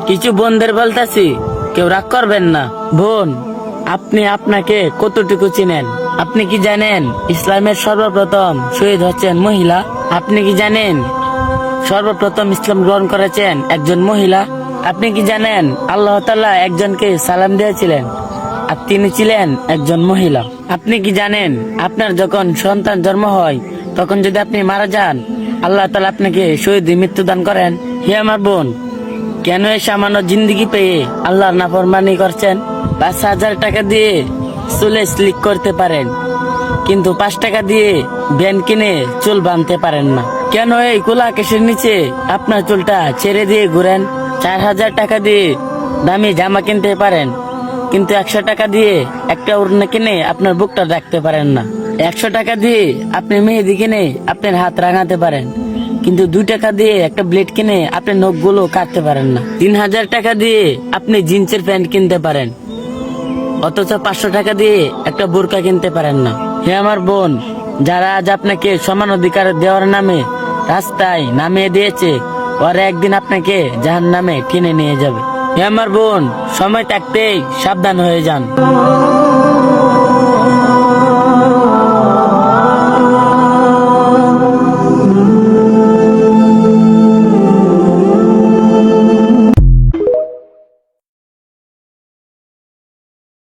কিছু বোনদের বলতেছি, কেউ রাগ করবেন না। বোন, আপনি আপনাকে কতটুকু চিনেন? আপনি কি জানেন ইসলামের সর্বপ্রথম শহীদ হচ্ছেন মহিলা? আপনি কি জানেন সর্বপ্রথম ইসলাম গ্রহণ করেছেন একজন মহিলা? আপনি কি জানেন আল্লাহ তাআলা একজনকে সালাম দিয়েছিলেন, আর তিনি ছিলেন একজন মহিলা? আপনি কি জানেন আপনার যখন সন্তান জন্ম হয়, তখন যদি আপনি মারা যান, আল্লাহ তাআলা আপনাকে শহীদ মৃত্যু দান করেন? হে আমার বোন, কেন এই সামান্য জিন্দিগি পেয়ে আল্লাহর নাফরমানি করছেন? 5,000 টাকা দিয়ে চুলে স্লিক করতে পারেন, কিন্তু 5 টাকা দিয়ে ভ্যান কিনে চুল বাঁধতে পারেন না। কেন এই খোলা আকাশের নিচে আপনার চুলটা ছেড়ে দিয়ে ঘুরেন? 4,000 টাকা দিয়ে দামি জামা কিনতে পারেন, কিন্তু 100 টাকা দিয়ে একটা ওড়না কিনে আপনার বুকটা রাখতে পারেন না। 100 টাকা দিয়ে আপনি মেহেদি কিনে আপনার হাত রাঙাতে পারেন, কিন্তু 2 টাকা দিয়ে একটা ব্লেড কিনে আপনি নখগুলো কাটতে পারেন না। 3,000 টাকা দিয়ে আপনি জিন্সের প্যান্ট কিনতে পারেন, অথচ 500 টাকা দিয়ে একটা বোরকা কিনতে পারেন না। হে আমার বোন, যারা আজ আপনাকে সমান অধিকার দেওয়ার নামে রাস্তায় নামিয়ে দিয়েছে, ওরা একদিন আপনাকে জাহান্নামে টেনে নিয়ে যাবে। হে আমার বোন, সময় থাকতেই সাবধান হয়ে যান।